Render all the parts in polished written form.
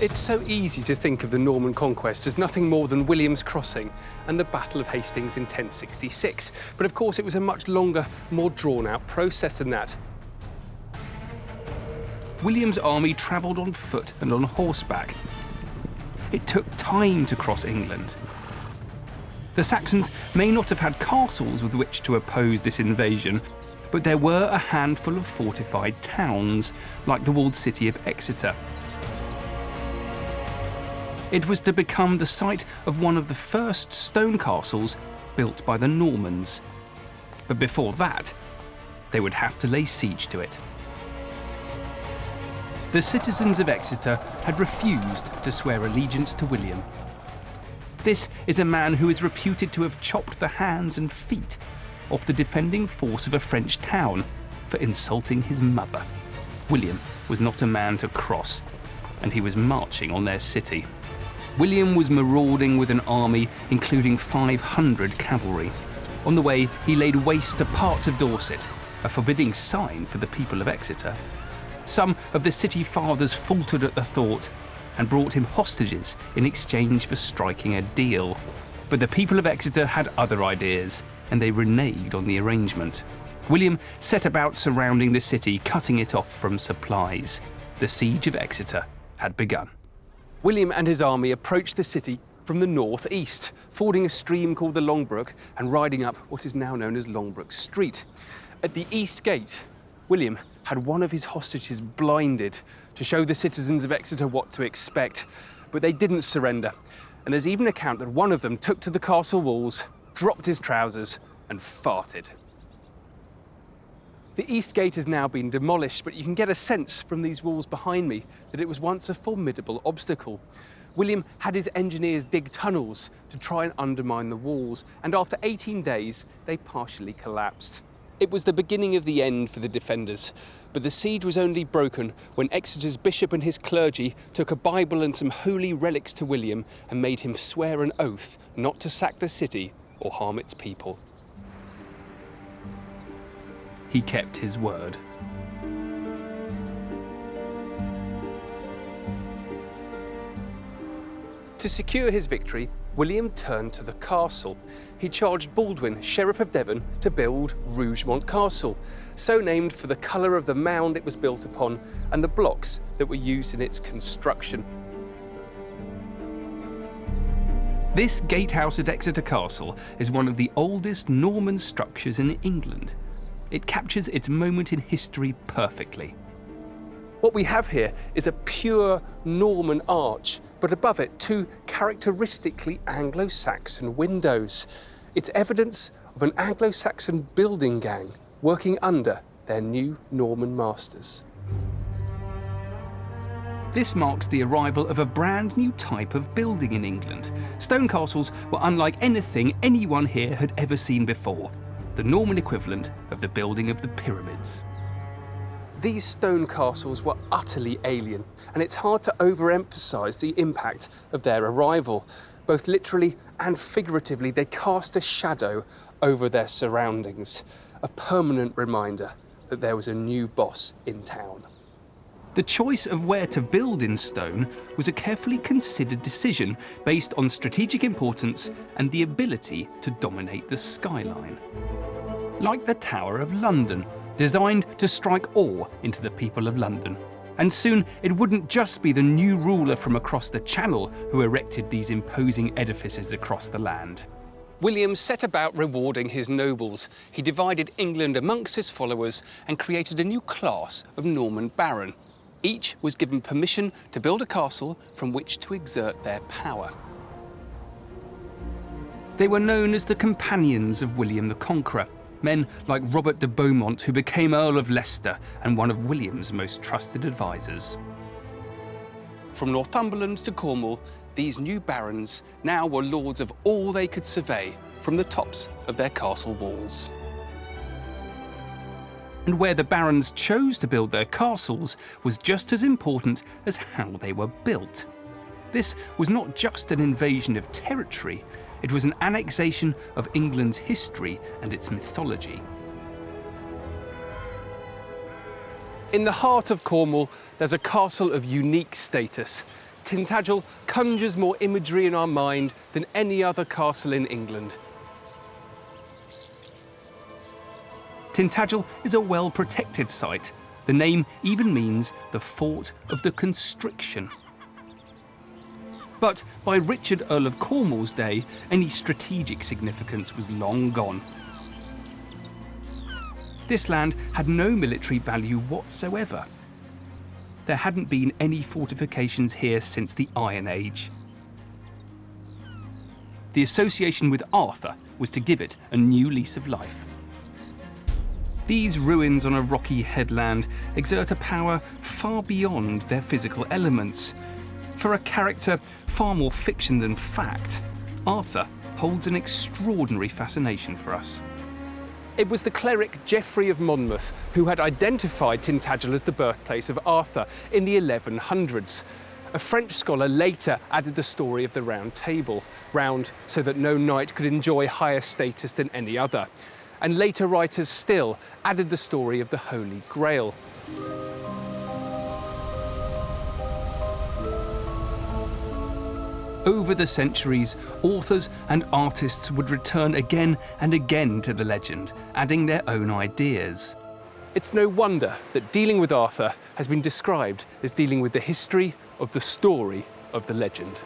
It's so easy to think of the Norman conquest as nothing more than William's crossing and the Battle of Hastings in 1066. But of course, it was a much longer, more drawn-out process than that. William's army travelled on foot and on horseback. It took time to cross England. The Saxons may not have had castles with which to oppose this invasion, but there were a handful of fortified towns, like the walled city of Exeter. It was to become the site of one of the first stone castles built by the Normans. But before that, they would have to lay siege to it. The citizens of Exeter had refused to swear allegiance to William. This is a man who is reputed to have chopped the hands and feet off the defending force of a French town for insulting his mother. William was not a man to cross, and he was marching on their city. William was marauding with an army including 500 cavalry. On the way, he laid waste to parts of Dorset, a forbidding sign for the people of Exeter. Some of the city fathers faltered at the thought and brought him hostages in exchange for striking a deal. But the people of Exeter had other ideas, and they reneged on the arrangement. William set about surrounding the city, cutting it off from supplies. The siege of Exeter had begun. William and his army approached the city from the northeast, fording a stream called the Longbrook and riding up what is now known as Longbrook Street. At the east gate, William had one of his hostages blinded to show the citizens of Exeter what to expect, but they didn't surrender. And there's even an account that one of them took to the castle walls, dropped his trousers, and farted. The east gate has now been demolished, but you can get a sense from these walls behind me that it was once a formidable obstacle. William had his engineers dig tunnels to try and undermine the walls, and after 18 days, they partially collapsed. It was the beginning of the end for the defenders, but the siege was only broken when Exeter's bishop and his clergy took a Bible and some holy relics to William and made him swear an oath not to sack the city or harm its people. He kept his word. To secure his victory, William turned to the castle. He charged Baldwin, Sheriff of Devon, to build Rougemont Castle, so named for the colour of the mound it was built upon and the blocks that were used in its construction. This gatehouse at Exeter Castle is one of the oldest Norman structures in England. It captures its moment in history perfectly. What we have here is a pure Norman arch, but above it, two characteristically Anglo-Saxon windows. It's evidence of an Anglo-Saxon building gang working under their new Norman masters. This marks the arrival of a brand new type of building in England. Stone castles were unlike anything anyone here had ever seen before. The Norman equivalent of the building of the pyramids. These stone castles were utterly alien, and it's hard to overemphasize the impact of their arrival. Both literally and figuratively, they cast a shadow over their surroundings, a permanent reminder that there was a new boss in town. The choice of where to build in stone was a carefully considered decision based on strategic importance and the ability to dominate the skyline. Like the Tower of London, designed to strike awe into the people of London. And soon it wouldn't just be the new ruler from across the Channel who erected these imposing edifices across the land. William set about rewarding his nobles. He divided England amongst his followers and created a new class of Norman baron. Each was given permission to build a castle from which to exert their power. They were known as the companions of William the Conqueror, men like Robert de Beaumont, who became Earl of Leicester and one of William's most trusted advisors. From Northumberland to Cornwall, these new barons now were lords of all they could survey from the tops of their castle walls. And where the barons chose to build their castles was just as important as how they were built. This was not just an invasion of territory, it was an annexation of England's history and its mythology. In the heart of Cornwall, there's a castle of unique status, Tintagel conjures more imagery in our mind than any other castle in England. Tintagel is a well-protected site. The name even means the fort of the constriction. But by Richard, Earl of Cornwall's day, any strategic significance was long gone. This land had no military value whatsoever. There hadn't been any fortifications here since the Iron Age. The association with Arthur was to give it a new lease of life. These ruins on a rocky headland exert a power far beyond their physical elements. For a character far more fiction than fact, Arthur holds an extraordinary fascination for us. It was the cleric Geoffrey of Monmouth who had identified Tintagel as the birthplace of Arthur in the 1100s. A French scholar later added the story of the Round Table, round so that no knight could enjoy higher status than any other. And later writers still added the story of the Holy Grail. Over the centuries, authors and artists would return again and again to the legend, adding their own ideas. It's no wonder that dealing with Arthur has been described as dealing with the history of the story of the legend.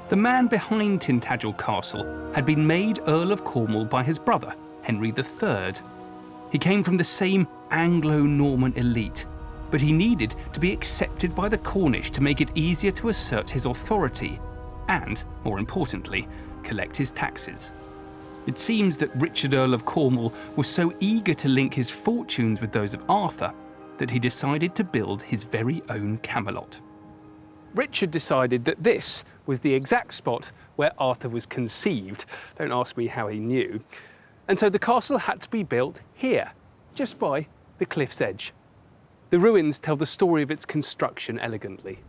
The man behind Tintagel Castle had been made Earl of Cornwall by his brother, Henry III. He came from the same Anglo-Norman elite, but he needed to be accepted by the Cornish to make it easier to assert his authority and, more importantly, collect his taxes. It seems that Richard, Earl of Cornwall, was so eager to link his fortunes with those of Arthur that he decided to build his very own Camelot. Richard decided that this was the exact spot where Arthur was conceived. Don't ask me how he knew. And so the castle had to be built here, just by the cliff's edge. The ruins tell the story of its construction elegantly.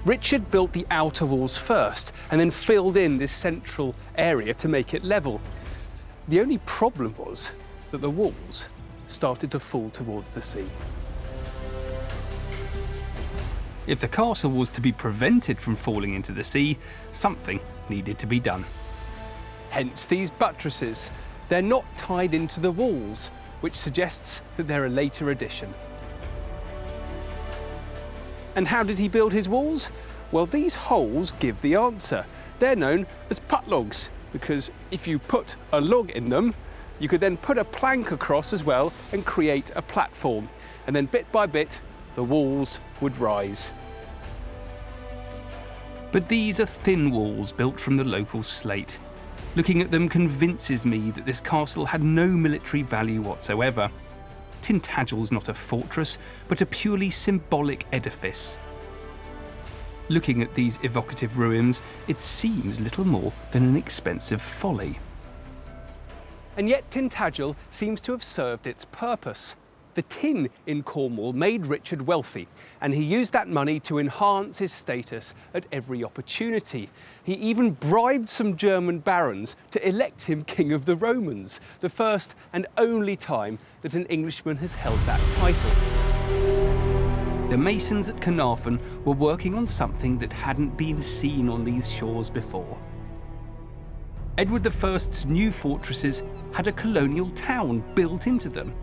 Richard built the outer walls first and then filled in this central area to make it level. The only problem was that the walls started to fall towards the sea. If the castle was to be prevented from falling into the sea, something needed to be done. Hence these buttresses. They're not tied into the walls, which suggests that they're a later addition. And how did he build his walls? Well, these holes give the answer. They're known as puttlogs, because if you put a log in them, you could then put a plank across as well and create a platform. And then bit by bit, the walls would rise. But these are thin walls built from the local slate. Looking at them convinces me that this castle had no military value whatsoever. Tintagel's not a fortress, but a purely symbolic edifice. Looking at these evocative ruins, it seems little more than an expensive folly. And yet Tintagel seems to have served its purpose. The tin in Cornwall made Richard wealthy, and he used that money to enhance his status at every opportunity. He even bribed some German barons to elect him King of the Romans, the first and only time that an Englishman has held that title. The masons at Carnarvon were working on something that hadn't been seen on these shores before. Edward I's new fortresses had a colonial town built into them.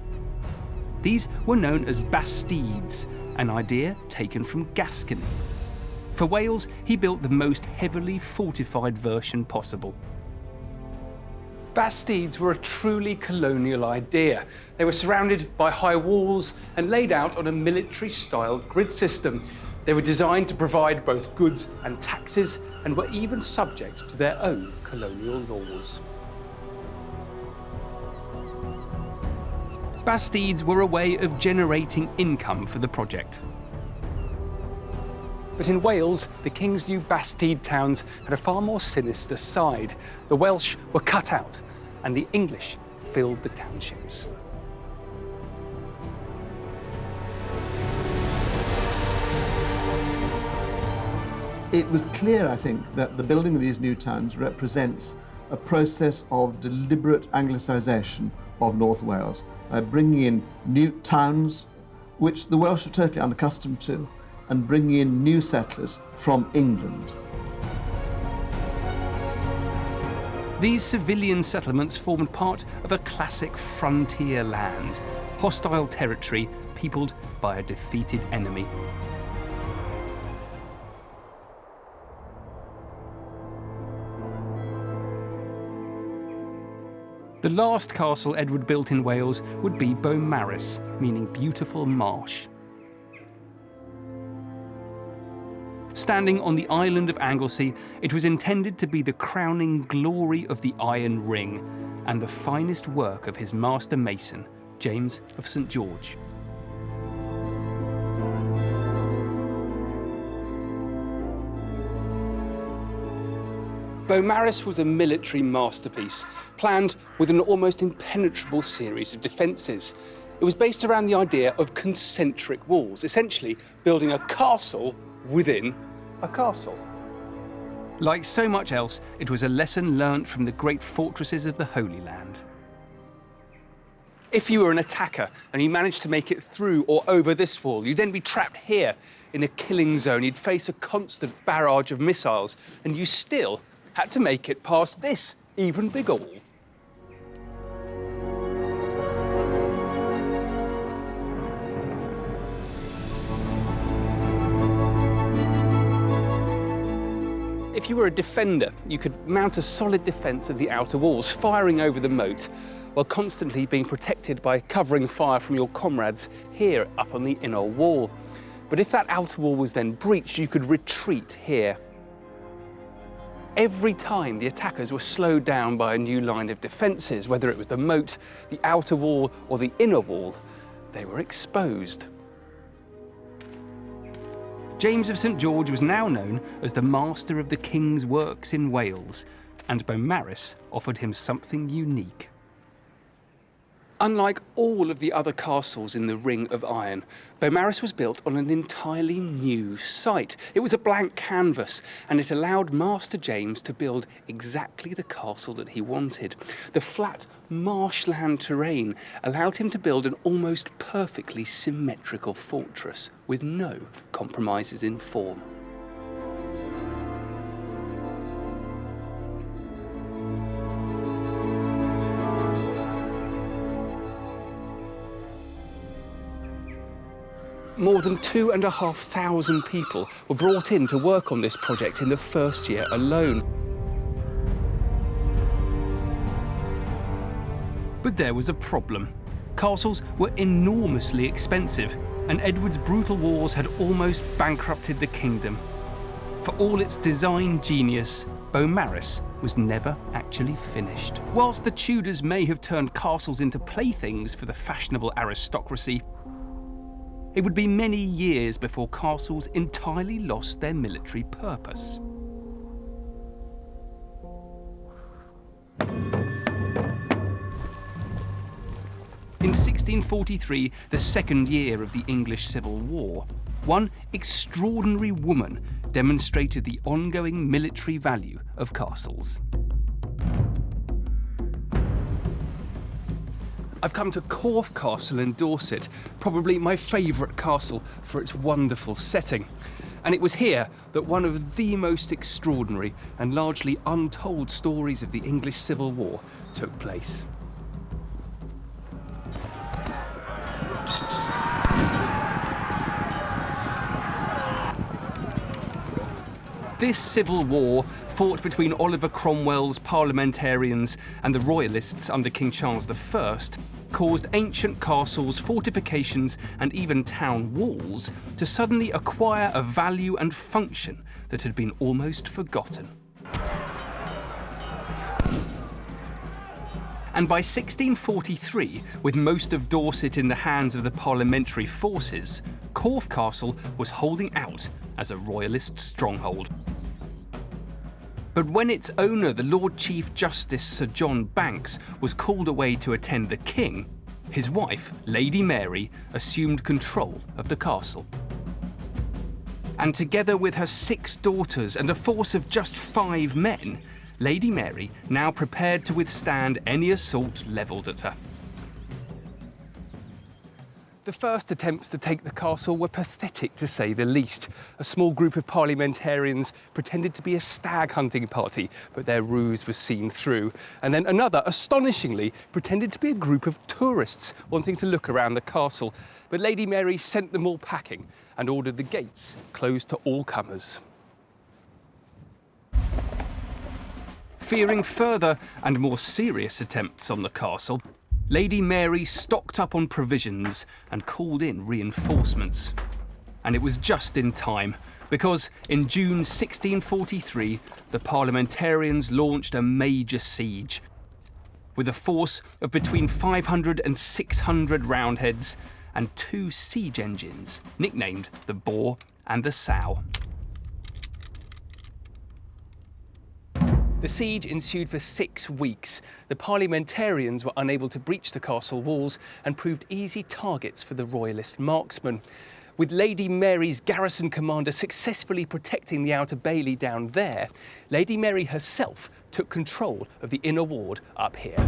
These were known as bastides, an idea taken from Gascony. For Wales, he built the most heavily fortified version possible. Bastides were a truly colonial idea. They were surrounded by high walls and laid out on a military-style grid system. They were designed to provide both goods and taxes, and were even subject to their own colonial laws. Bastides were a way of generating income for the project. But in Wales, the king's new bastide towns had a far more sinister side. The Welsh were cut out, and the English filled the townships. It was clear, I think, that the building of these new towns represents a process of deliberate Anglicisation of North Wales, bringing in new towns, which the Welsh are totally unaccustomed to, and bringing in new settlers from England. These civilian settlements formed part of a classic frontier land, hostile territory peopled by a defeated enemy. The last castle Edward built in Wales would be Beaumaris, meaning beautiful marsh. Standing on the island of Anglesey, it was intended to be the crowning glory of the Iron Ring and the finest work of his master mason, James of St George. Beaumaris was a military masterpiece, planned with an almost impenetrable series of defences. It was based around the idea of concentric walls, essentially building a castle within a castle. Like so much else, it was a lesson learnt from the great fortresses of the Holy Land. If you were an attacker and you managed to make it through or over this wall, you'd then be trapped here in a killing zone. You'd face a constant barrage of missiles, and you still had to make it past this even bigger wall. If you were a defender, you could mount a solid defence of the outer walls, firing over the moat, while constantly being protected by covering fire from your comrades here up on the inner wall. But if that outer wall was then breached, you could retreat here. Every time the attackers were slowed down by a new line of defences, whether it was the moat, the outer wall, or the inner wall, they were exposed. James of St George was now known as the master of the king's works in Wales, and Beaumaris offered him something unique. Unlike all of the other castles in the Ring of Iron, Beaumaris was built on an entirely new site. It was a blank canvas, and it allowed Master James to build exactly the castle that he wanted. The flat marshland terrain allowed him to build an almost perfectly symmetrical fortress with no compromises in form. More than 2,500 people were brought in to work on this project in the first year alone. But there was a problem. Castles were enormously expensive, and Edward's brutal wars had almost bankrupted the kingdom. For all its design genius, Beaumaris was never actually finished. Whilst the Tudors may have turned castles into playthings for the fashionable aristocracy, it would be many years before castles entirely lost their military purpose. In 1643, the second year of the English Civil War, one extraordinary woman demonstrated the ongoing military value of castles. I've come to Corfe Castle in Dorset, probably my favourite castle for its wonderful setting. And it was here that one of the most extraordinary and largely untold stories of the English Civil War took place. This civil war, fought between Oliver Cromwell's parliamentarians and the royalists under King Charles I, caused ancient castles, fortifications, and even town walls to suddenly acquire a value and function that had been almost forgotten. And by 1643, with most of Dorset in the hands of the parliamentary forces, Corfe Castle was holding out as a royalist stronghold. But when its owner, the Lord Chief Justice Sir John Banks, was called away to attend the king, his wife, Lady Mary, assumed control of the castle. And together with her 6 daughters and a force of just 5 men, Lady Mary now prepared to withstand any assault levelled at her. The first attempts to take the castle were pathetic, to say the least. A small group of parliamentarians pretended to be a stag hunting party, but their ruse was seen through. And then another, astonishingly, pretended to be a group of tourists wanting to look around the castle. But Lady Mary sent them all packing and ordered the gates closed to all comers. Fearing further and more serious attempts on the castle, Lady Mary stocked up on provisions and called in reinforcements. And it was just in time, because in June 1643, the parliamentarians launched a major siege, with a force of between 500 and 600 Roundheads and 2 siege engines, nicknamed the Boar and the Sow. The siege ensued for 6 weeks. The parliamentarians were unable to breach the castle walls and proved easy targets for the royalist marksmen. With Lady Mary's garrison commander successfully protecting the outer bailey down there, Lady Mary herself took control of the inner ward up here.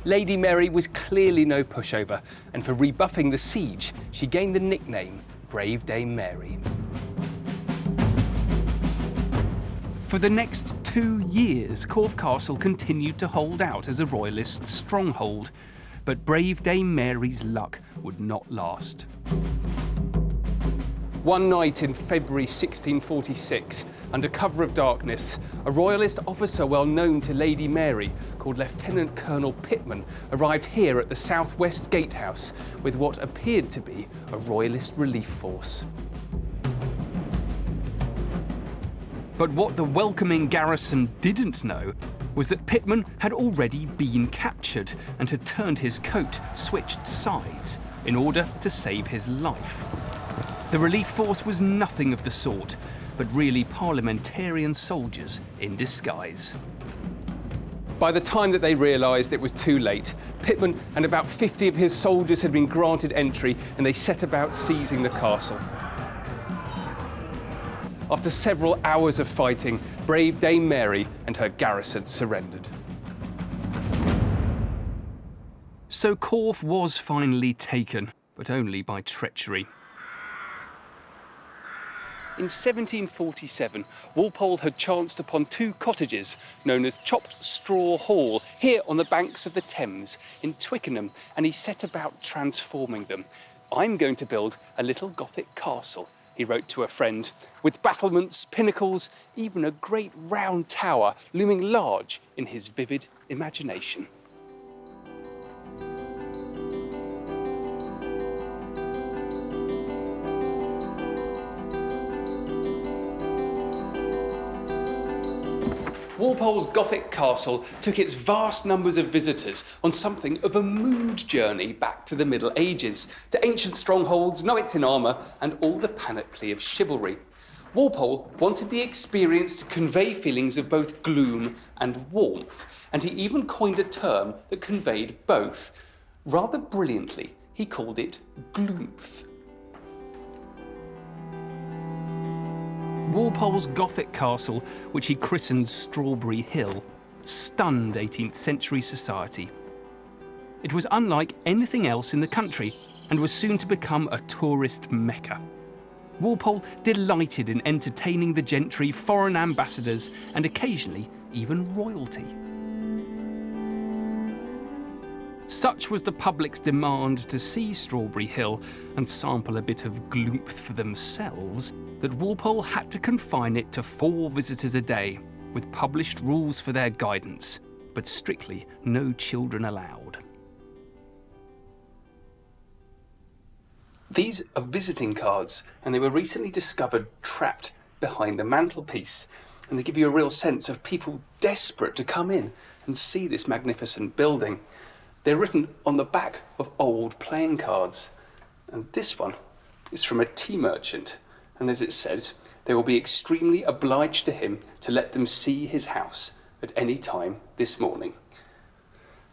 Lady Mary was clearly no pushover, and for rebuffing the siege, she gained the nickname Brave Dame Mary. For the next 2 years, Corfe Castle continued to hold out as a royalist stronghold, but Brave Dame Mary's luck would not last. One night in February 1646, under cover of darkness, a royalist officer well known to Lady Mary, called Lieutenant Colonel Pitman, arrived here at the southwest gatehouse with what appeared to be a royalist relief force. But what the welcoming garrison didn't know was that Pitman had already been captured and had turned his coat, switched sides, in order to save his life. The relief force was nothing of the sort, but really parliamentarian soldiers in disguise. By the time that they realised it was too late, Pitman and about 50 of his soldiers had been granted entry and they set about seizing the castle. After several hours of fighting, Brave Dame Mary and her garrison surrendered. So Corfe was finally taken, but only by treachery. In 1747, Walpole had chanced upon 2 cottages known as Chopped Straw Hall, here on the banks of the Thames in Twickenham, and he set about transforming them. "I'm going to build a little Gothic castle," he wrote to a friend, "with battlements, pinnacles, even a great round tower looming large in his vivid imagination." Walpole's Gothic castle took its vast numbers of visitors on something of a mood journey back to the Middle Ages, to ancient strongholds, knights in armour, and all the panoply of chivalry. Walpole wanted the experience to convey feelings of both gloom and warmth, and he even coined a term that conveyed both. Rather brilliantly, he called it gloomth. Walpole's Gothic castle, which he christened Strawberry Hill, stunned 18th century society. It was unlike anything else in the country and was soon to become a tourist mecca. Walpole delighted in entertaining the gentry, foreign ambassadors, and occasionally even royalty. Such was the public's demand to see Strawberry Hill and sample a bit of gloomth for themselves that Walpole had to confine it to 4 visitors a day, with published rules for their guidance, but strictly no children allowed. These are visiting cards, and they were recently discovered trapped behind the mantelpiece. And they give you a real sense of people desperate to come in and see this magnificent building. They're written on the back of old playing cards. And this one is from a tea merchant. And as it says, they will be extremely obliged to him to let them see his house at any time this morning.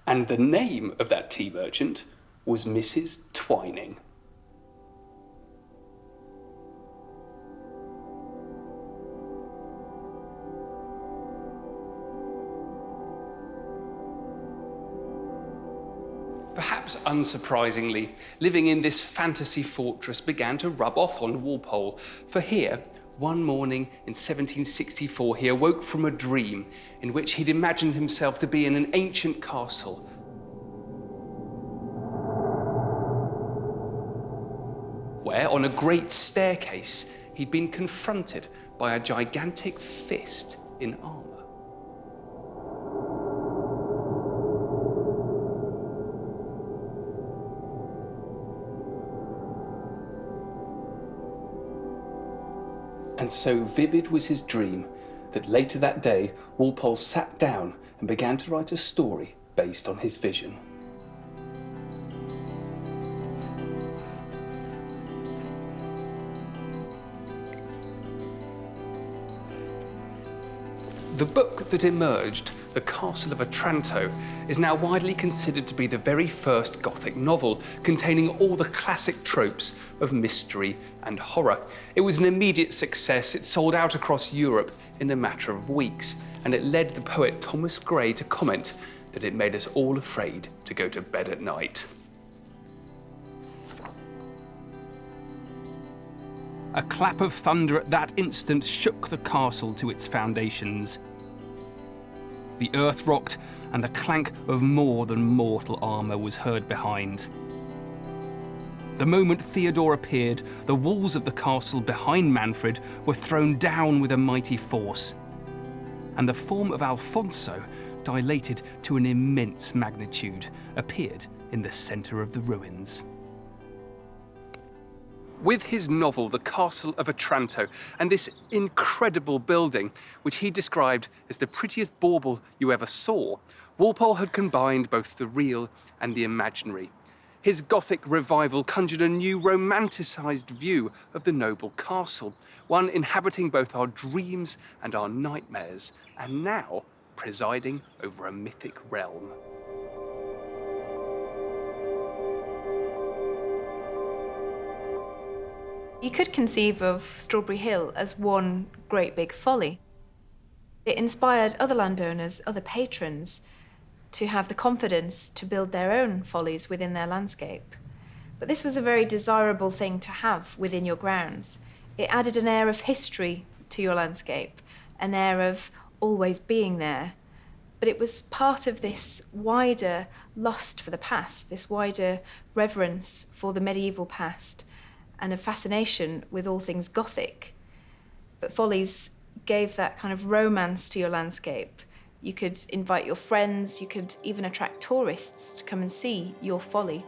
And the name of that tea merchant was Mrs. Twining. perhaps unsurprisingly, living in this fantasy fortress began to rub off on Walpole, for here, one morning in 1764, he awoke from a dream in which he'd imagined himself to be in an ancient castle. Where, on a great staircase, he'd been confronted by a gigantic fist in armour. And so vivid was his dream that later that day, Walpole sat down and began to write a story based on his vision. The book that emerged, The Castle of Otranto, is now widely considered to be the very first Gothic novel, containing all the classic tropes of mystery and horror. It was an immediate success. It sold out across Europe in a matter of weeks, and it led the poet Thomas Gray to comment that it made us all afraid to go to bed at night. A clap of thunder at that instant shook the castle to its foundations. The earth rocked, and the clank of more than mortal armour was heard behind. The moment Theodore appeared, the walls of the castle behind Manfred were thrown down with a mighty force, and the form of Alfonso, dilated to an immense magnitude, appeared in the centre of the ruins. With his novel, The Castle of Otranto, and this incredible building, which he described as the prettiest bauble you ever saw, Walpole had combined both the real and the imaginary. His Gothic revival conjured a new romanticised view of the noble castle, one inhabiting both our dreams and our nightmares, and now presiding over a mythic realm. You could conceive of Strawberry Hill as one great big folly. It inspired other landowners, other patrons, to have the confidence to build their own follies within their landscape. But this was a very desirable thing to have within your grounds. It added an air of history to your landscape, an air of always being there. But it was part of this wider lust for the past, this wider reverence for the medieval past, and a fascination with all things Gothic. But follies gave that kind of romance to your landscape. You could invite your friends, you could even attract tourists to come and see your folly.